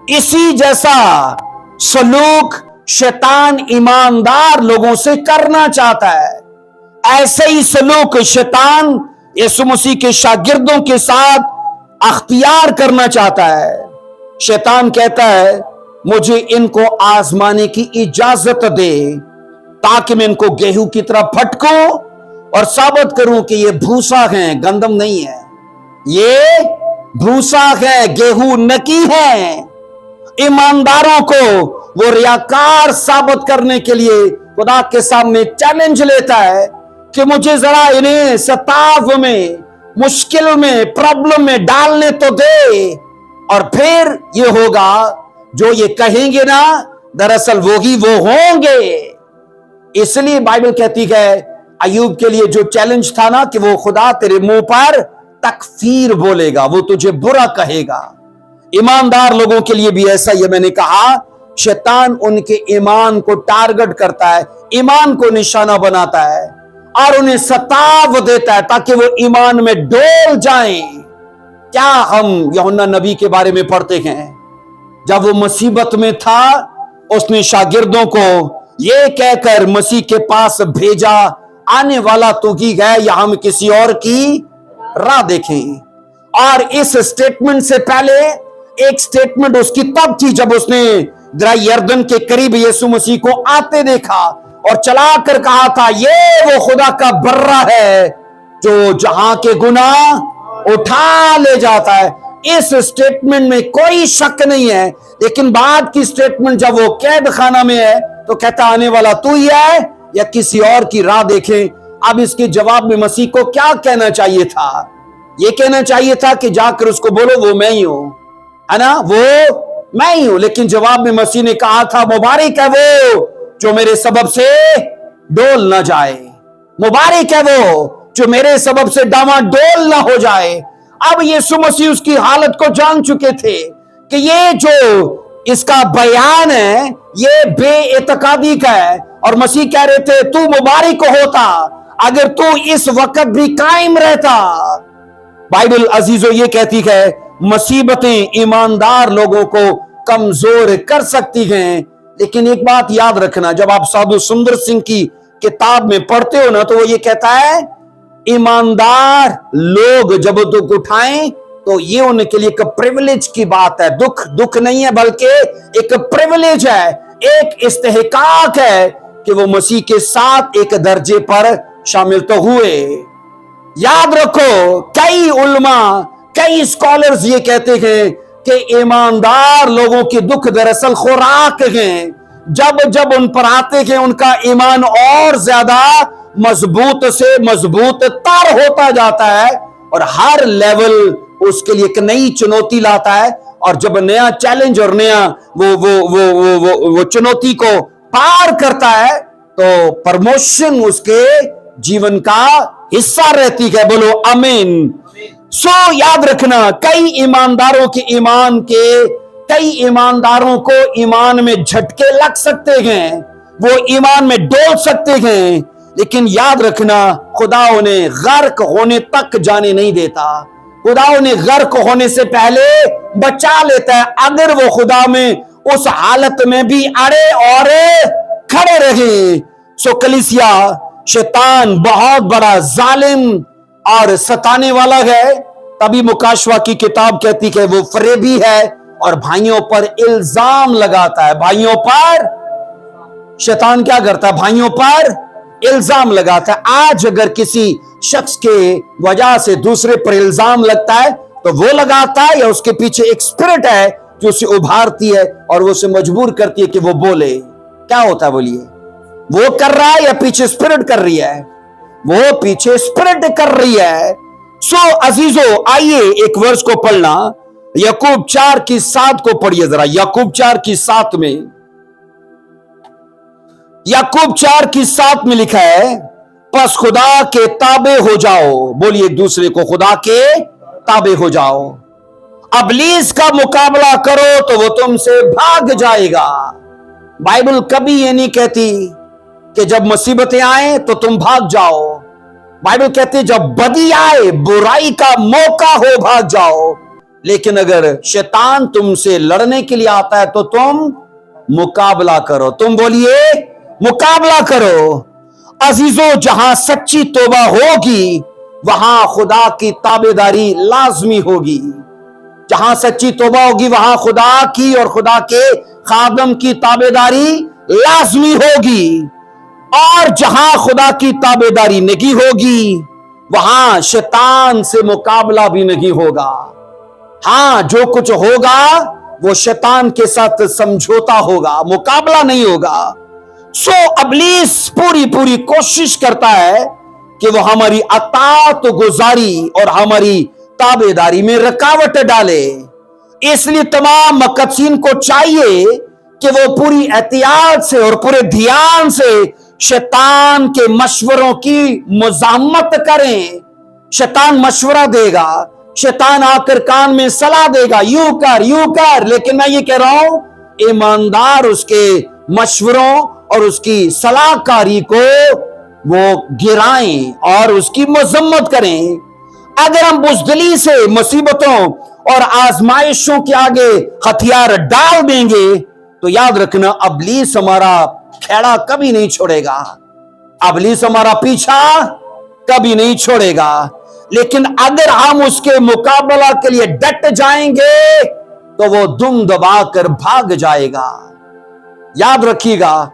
इसी जैसा सलूक शैतान ईमानदार लोगों से करना चाहता है। ऐसे ही सलूक शैतान यीशु मसीह के शागिर्दों के साथ अख्तियार करना चाहता है। शैतान कहता है, मुझे इनको आजमाने की इजाजत दे ताकि मैं इनको गेहूं की तरह फटकूं और साबित करूं कि ये भूसा है, गंदम नहीं है। ये भूसा है, गेहूं नकी है। ईमानदारों को वो रियाकार साबित करने के लिए खुदा के सामने चैलेंज लेता है कि मुझे जरा इन्हें सताव में, मुश्किल में, प्रॉब्लम में डालने तो दे, और फिर ये होगा जो ये कहेंगे ना, दरअसल वो ही वो होंगे। इसलिए बाइबल कहती है अय्यूब के लिए जो चैलेंज था ना कि वो खुदा तेरे मुंह पर तकफीर बोलेगा, वो तुझे बुरा कहेगा। ईमानदार लोगों के लिए भी ऐसा ही मैंने कहा, शैतान उनके ईमान को टारगेट करता है, ईमान को निशाना बनाता है और उन्हें सताव देता है ताकि वो ईमान में डोल जाएं। क्या हम यूहन्ना नबी के बारे में पढ़ते हैं? जब वो मुसीबत में था, उसने शागिर्दों को ये कहकर मसीह के पास भेजा, आने वाला तो ही है या हम किसी और की राह देखें। और इस स्टेटमेंट से पहले एक स्टेटमेंट उसकी तब थी जब उसने दरिया यरदन के करीब यीशु मसीह को आते देखा और चलाकर कहा था, ये वो खुदा का बर्रा है जो जहां के गुनाह उठा ले जाता है। इस स्टेटमेंट में कोई शक नहीं है, लेकिन बाद की स्टेटमेंट जब वो कैद खाना में है तो कहता आने वाला तू ही है या किसी और की राह देखें। अब इसके जवाब में मसीह को क्या कहना चाहिए था? ये कहना चाहिए था कि जाकर उसको बोलो वो मैं ही हूं, है ना, वो मैं ही हूं। लेकिन जवाब में मसीह ने कहा था, मुबारक है वो जो मेरे सबब से डोल ना जाए, मुबारक है वो जो मेरे सबब से डामाडोल ना हो जाए। अब यीशु मसीह उसकी हालत को जान चुके थे कि ये जो इसका बयान है ये बेइतकादी का है, और मसीह कह रहे थे तू मुबारक होता अगर तू इस वक्त भी कायम रहता। बाइबल अजीजों ये कहती है मुसीबतें ईमानदार लोगों को कमजोर कर सकती हैं, लेकिन एक बात याद रखना, जब आप साधु सुंदर सिंह की किताब में पढ़ते हो ना तो वो ये कहता है ईमानदार लोग जब दुख उठाएं तो ये उनके लिए एक प्रिविलेज की बात है। दुख नहीं है बल्कि एक प्रिविलेज है, एक इस्तेहकाक है कि वो मसीह के साथ एक दर्जे पर शामिल तो हुए। याद रखो, कई उलमा, कई स्कॉलर्स ये कहते हैं कि ईमानदार लोगों के दुख दरअसल खुराक हैं, जब जब उन पर आते हैं उनका ईमान और ज्यादा मजबूत से मजबूत तर होता जाता है और हर लेवल उसके लिए एक नई चुनौती लाता है। और जब नया चैलेंज और नया वो चुनौती को पार करता है तो प्रमोशन उसके जीवन का हिस्सा रहती है। बोलो आमीन। सो याद रखना, कई ईमानदारों को ईमान में झटके लग सकते हैं, वो ईमान में डोल सकते हैं, लेकिन याद रखना खुदा उन्हें गर्क होने तक जाने नहीं देता। खुदा उन्हें गर्क होने से पहले बचा लेता है, अगर वो खुदा में उस हालत में भी अड़े और खड़े रहे। सो कलीसिया, शैतान बहुत बड़ा जालिम और सताने वाला है, तभी मुकाशवा की किताब कहती है वो फरेबी है और भाइयों पर इल्जाम लगाता है। भाइयों पर शैतान क्या करता है? भाइयों पर इल्जाम लगाता है। आज अगर किसी शख्स के वजह से दूसरे पर इल्जाम लगता है तो वो लगाता है या उसके पीछे एक स्पिरिट है जो उसे उभारती है और वो उसे मजबूर करती है कि वो बोले? क्या होता है बोलिए? वो कर रहा है या पीछे स्पिरिट कर रही है? वो पीछे स्पिरिट कर रही है। सो अजीजों, आइए एक वर्ष को पढ़ना, याकूब 4:7 को पढ़िए जरा। याकूब 4:7 में, याकूब 4:7 में लिखा है, बस खुदा के ताबे हो जाओ। बोलिए एक दूसरे को, खुदा के ताबे हो जाओ। अबलीस का मुकाबला करो तो वो तुमसे भाग जाएगा। बाइबल कभी ये नहीं कहती कि जब मुसीबतें आए तो तुम भाग जाओ। बाइबल कहती है जब बदी आए, बुराई का मौका हो, भाग जाओ। लेकिन अगर शैतान तुमसे लड़ने के लिए आता है तो तुम मुकाबला करो। तुम बोलिए मुकाबला करो। अजीजों, जहां सच्ची तौबा होगी वहां खुदा की ताबेदारी लाजमी होगी। जहां सच्ची तौबा होगी वहां खुदा की और खुदा के खादम की ताबेदारी लाजमी होगी। और जहां खुदा की ताबेदारी नहीं होगी वहां शैतान से मुकाबला भी नहीं होगा। हां, जो कुछ होगा वो शैतान के साथ समझौता होगा, मुकाबला नहीं होगा। सो अबलीस पूरी कोशिश करता है कि वो हमारी अतात गुजारी और हमारी ताबेदारी में रुकावट डाले। इसलिए तमाम मुकद्दसीन को चाहिए कि वो पूरी एहतियात से और पूरे ध्यान से शैतान के मशवरों की मुजामत करें। शैतान मशवरा देगा, शैतान आकर कान में सलाह देगा, यूं कर, लेकिन मैं ये कह रहा हूं ईमानदार उसके मशवरों और उसकी सलाहकारी को वो गिराएं और उसकी मजम्मत करें। अगर हम बुज़दिली से मुसीबतों और आजमाइशों के आगे हथियार डाल देंगे तो याद रखना अबलीस हमारा खेड़ा कभी नहीं छोड़ेगा, अबलीस हमारा पीछा कभी नहीं छोड़ेगा। लेकिन अगर हम उसके मुकाबला के लिए डट जाएंगे तो वो दुम दबाकर भाग जाएगा। याद रखिएगा,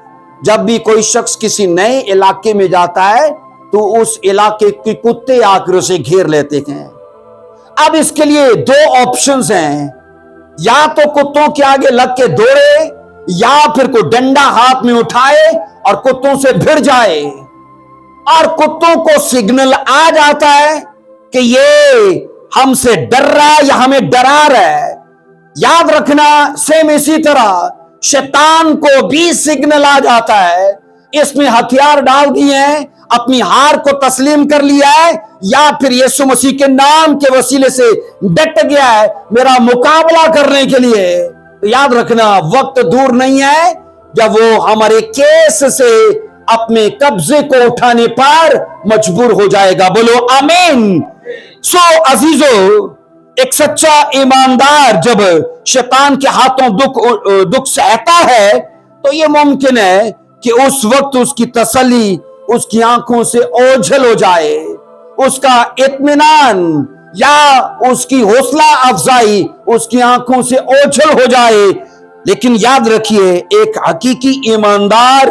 जब भी कोई शख्स किसी नए इलाके में जाता है तो उस इलाके के कुत्ते आकर उसे घेर लेते हैं। अब इसके लिए दो ऑप्शंस हैं, या तो कुत्तों के आगे लग के दौड़े या फिर कोई डंडा हाथ में उठाए और कुत्तों से भिड़ जाए। और कुत्तों को सिग्नल आ जाता है कि ये हमसे डर रहा है या हमें डरा रहा है। याद रखना, सेम इसी तरह शैतान को भी सिग्नल आ जाता है, इसमें हथियार डाल दिए हैं, अपनी हार को तस्लीम कर लिया है या फिर यीशु मसीह के नाम के वसीले से डट गया है मेरा मुकाबला करने के लिए। तो याद रखना, वक्त दूर नहीं है जब वो हमारे केस से अपने कब्जे को उठाने पर मजबूर हो जाएगा। बोलो आमीन। सो अजीजों, एक सच्चा ईमानदार जब शैतान के हाथों दुख सहता है तो यह मुमकिन है कि उस वक्त उसकी तसल्ली उसकी आंखों से ओझल हो जाए, उसका इत्मीनान या उसकी हौसला अफजाई उसकी आंखों से ओझल हो जाए। लेकिन याद रखिए, एक हकीकी ईमानदार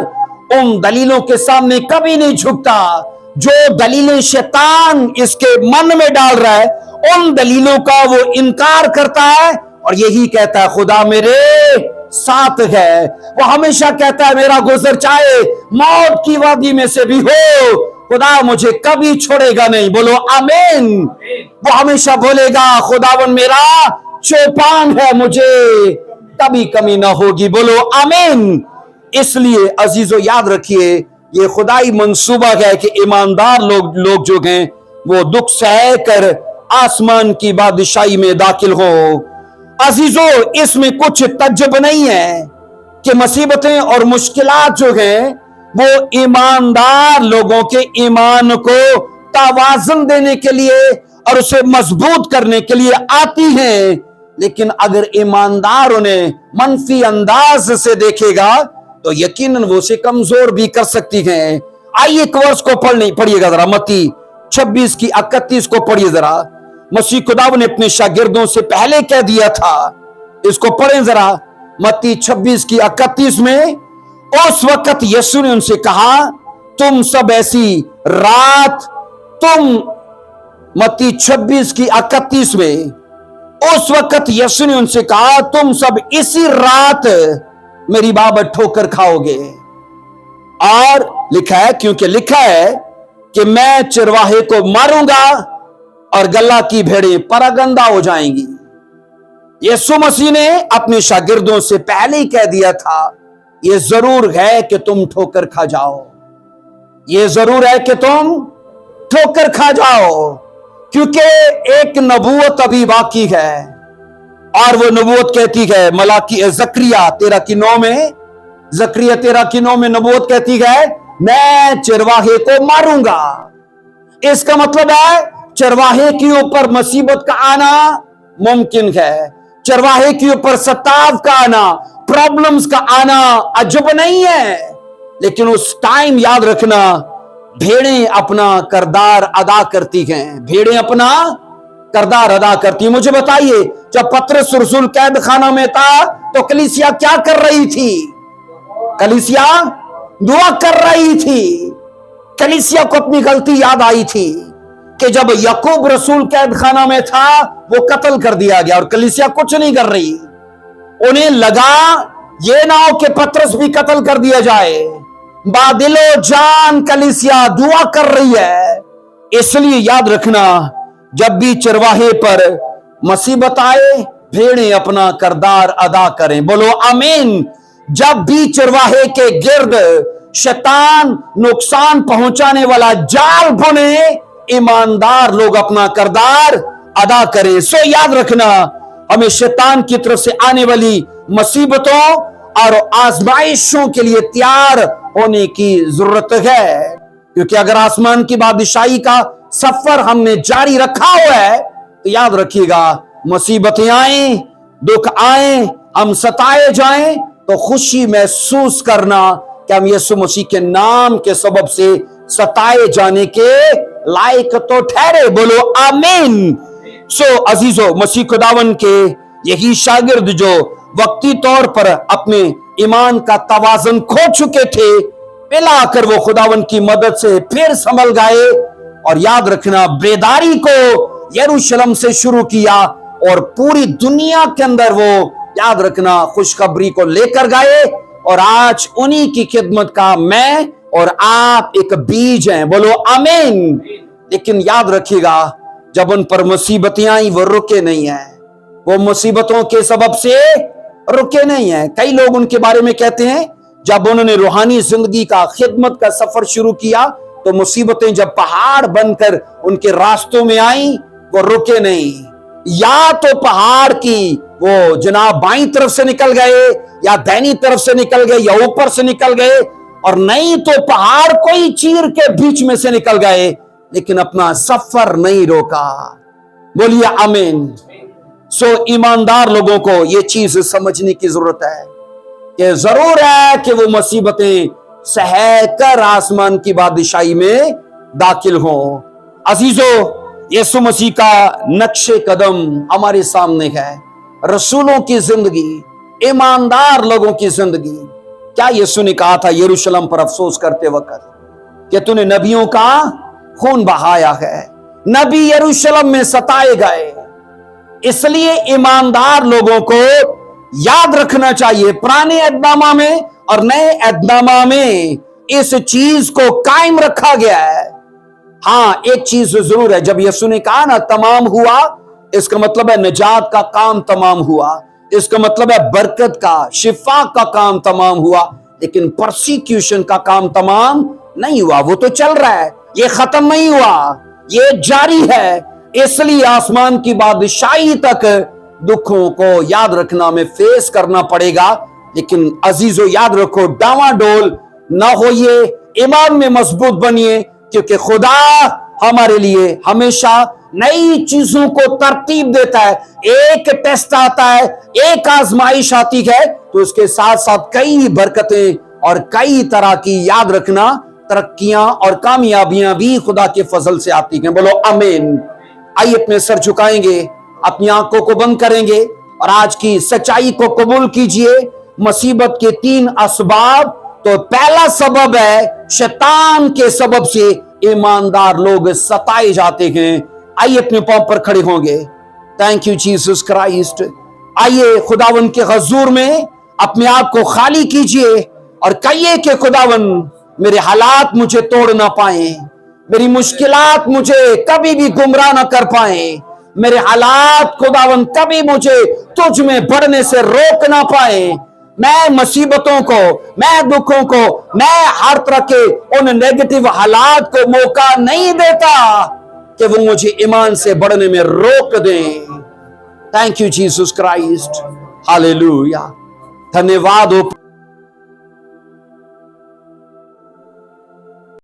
उन दलीलों के सामने कभी नहीं झुकता जो दलीलें शैतान इसके मन में डाल रहा है। उन दलीलों का वो इनकार करता है اور یہی کہتا ہے خدا میرے ساتھ ہے. وہ ہمیشہ کہتا ہے میرا گزر چاہے موت کی وادی میں سے بھی ہو, خدا مجھے کبھی چھوڑے گا نہیں. بولو آمین. وہ ہمیشہ بولے گا خداوند میرا چوپان ہے, مجھے کبھی کمی نہ ہوگی. بولو آمین. اس لیے عزیزو یاد رکھیے یہ خدائی منصوبہ ہے کہ ایماندار لوگ جو ہیں وہ دکھ سہ کر آسمان کی بادشاہی میں داخل ہو. عزیزو اس میں کچھ تعجب نہیں ہے کہ مصیبتیں اور مشکلات جو ہیں وہ ایماندار لوگوں کے ایمان کو توازن دینے کے لیے اور اسے مضبوط کرنے کے لیے آتی ہیں. لیکن اگر ایماندار انہیں منفی انداز سے دیکھے گا تو یقیناً وہ اسے کمزور بھی کر سکتی ہیں. آئیے ایک ورس کو پڑھیے گا ذرا, متی 26 کی 31 کو پڑھیے ذرا. مسیح خدا نے اپنے شاگردوں سے پہلے کہہ دیا تھا, اس کو پڑھیں ذرا. متی 26 کی 31 میں اس وقت یسوع نے ان سے کہا تم سب ایسی رات, متی 26 کی 31 میں اس وقت یسوع نے ان سے کہا تم سب اسی رات میری بابت ٹھوکر کھاؤ گے. اور لکھا ہے, کیونکہ لکھا ہے کہ میں چرواہے کو ماروں گا اور گلہ کی بھیڑیں پراگندہ ہو جائیں گی. یسوع مسیح نے اپنے شاگردوں سے پہلے ہی کہہ دیا تھا یہ ضرور ہے کہ تم ٹھوکر کھا جاؤ, یہ ضرور ہے کہ تم ٹھوکر کھا جاؤ, کیونکہ ایک نبوت ابھی باقی ہے. اور وہ نبوت کہتی ہے ملاکی زکریا 13:9 میں, زکریا 13:9 میں نبوت کہتی ہے میں چرواہے کو ماروں گا. اس کا مطلب ہے چرواہے کے اوپر مصیبت کا آنا ممکن ہے, چرواہے کے اوپر ستاو کا آنا, پرابلمز کا آنا عجب نہیں ہے. لیکن اس ٹائم یاد رکھنا بھیڑیں اپنا کردار ادا کرتی ہیں, بھیڑیں اپنا کردار ادا کرتی ہیں. مجھے بتائیے جب پطرس رسول قید خانہ میں تھا تو کلیسیا کیا کر رہی تھی؟ کلیسیا دعا کر رہی تھی. کلیسیا کو اپنی غلطی یاد آئی تھی کہ جب یعقوب رسول قید خانہ میں تھا وہ قتل کر دیا گیا اور کلیسیا کچھ نہیں کر رہی. انہیں لگا یہ نہ ہو کہ پطرس بھی قتل کر دیا جائے. بادل و جان کلیسیا دعا کر رہی ہے. اس لیے یاد رکھنا جب بھی چرواہے پر مصیبت آئے بھیڑیں اپنا کردار ادا کریں. بولو آمین. جب بھی چرواہے کے گرد شیطان نقصان پہنچانے والا جال بنے ایماندار لوگ اپنا کردار ادا کریں. سو یاد رکھنا ہمیں شیطان کی طرف سے آنے والی مصیبتوں اور آزمائشوں کے لیے تیار ہونے کی ضرورت ہے, کیونکہ اگر آسمان کی بادشاہی کا سفر ہم نے جاری رکھا ہوا ہے تو یاد رکھیے گا مصیبتیں آئیں, دکھ آئیں, ہم ستائے جائیں تو خوشی محسوس کرنا کہ ہم یسوع مسیح کے نام کے سبب سے ستائے جانے کے لائق تو ٹھہرے. بولو آمین. سو عزیزو مسیح خداون کے یہی شاگرد جو وقتی طور پر اپنے ایمان کا توازن کھو چکے تھے ملا کر وہ خداون کی مدد سے پھر سنبھل گئے اور یاد رکھنا بیداری کو یروشلم سے شروع کیا اور پوری دنیا کے اندر وہ یاد رکھنا خوشخبری کو لے کر گئے اور آج انہی کی خدمت کا میں اور آپ ایک بیج ہیں. بولو آمین. لیکن یاد رکھیے گا جب ان پر مصیبتیں آئیں وہ رکے نہیں ہیں, وہ مصیبتوں کے سبب سے رکے نہیں ہیں. کئی لوگ ان کے بارے میں کہتے ہیں جب انہوں نے روحانی زندگی کا خدمت کا سفر شروع کیا تو مصیبتیں جب پہاڑ بن کر ان کے راستوں میں آئیں وہ رکے نہیں. یا تو پہاڑ کی وہ جناب بائیں طرف سے نکل گئے یا دائنی طرف سے نکل گئے یا اوپر سے نکل گئے, اور نہیں تو پہاڑ کوئی چیر کے بیچ میں سے نکل گئے لیکن اپنا سفر نہیں روکا. بولیے آمین. سو ایماندار لوگوں کو یہ چیز سمجھنے کی ضرورت ہے کہ ضرور ہے کہ وہ مصیبتیں سہہ کر آسمان کی بادشاہی میں داخل ہوں. عزیزو یسوع مسیح کا نقش قدم ہمارے سامنے ہے. رسولوں کی زندگی, ایماندار لوگوں کی زندگی. کیا یسوع نے کہا تھا یروشلم پر افسوس کرتے وقت کہ تو نے نبیوں کا خون بہایا ہے, نبی یروشلم میں ستائے گئے, इसलिए ईमानदार लोगों को याद रखना चाहिए, पुराने अहदनामा में और नए अहदनामा में इस चीज को कायम रखा गया है। हाँ, एक चीज जरूर है, जब यीशु ने कहा ना तमाम हुआ, इसका मतलब है निजात का काम तमाम हुआ, इसका मतलब है बरकत का, शिफा का काम तमाम हुआ, लेकिन परसिक्यूशन का काम तमाम नहीं हुआ। वो तो चल रहा है, ये खत्म नहीं हुआ, ये जारी है। इसलिए आसमान की बादशाही तक दुखों को याद रखना, हमें फेस करना पड़ेगा। लेकिन अजीजों याद रखो, डावाडोल ना होइए, ईमान में मजबूत बनिए, क्योंकि खुदा हमारे लिए हमेशा नई चीजों को तरतीब देता है। एक टेस्ट आता है, एक आजमाइश आती है, तो उसके साथ साथ कई बरकतें और कई तरह की याद रखना तरक्कियां और कामयाबियां भी खुदा के फजल से आती हैं। बोलो आमीन। आइए अपने सर झुकाएंगे, अपनी आंखों को बंद करेंगे और आज की सच्चाई को कबूल कीजिए। मुसीबत के 3 असबाब, तो पहला सबब है शैतान के सबब से ईमानदार लोग सताए जाते हैं। आइए अपने पांव पर खड़े होंगे। Thank you Jesus Christ. आइए खुदावन के हुजूर में अपने आप को खाली कीजिए और कहिए कि खुदावन मेरे हालात मुझे तोड़ ना पाए, मेरी मुश्किलात मुझे कभी भी गुमराह ना कर पाए, मेरे हालात खुदावन कभी मुझे तुझ में बढ़ने से रोक ना पाए। मैं मुसीबतों को, मैं दुखों को, मैं हर तरह के उन नेगेटिव हालात को मौका नहीं देता कि वो मुझे ईमान से बढ़ने में रोक दें। Thank you Jesus Christ. Hallelujah. धन्यवाद हो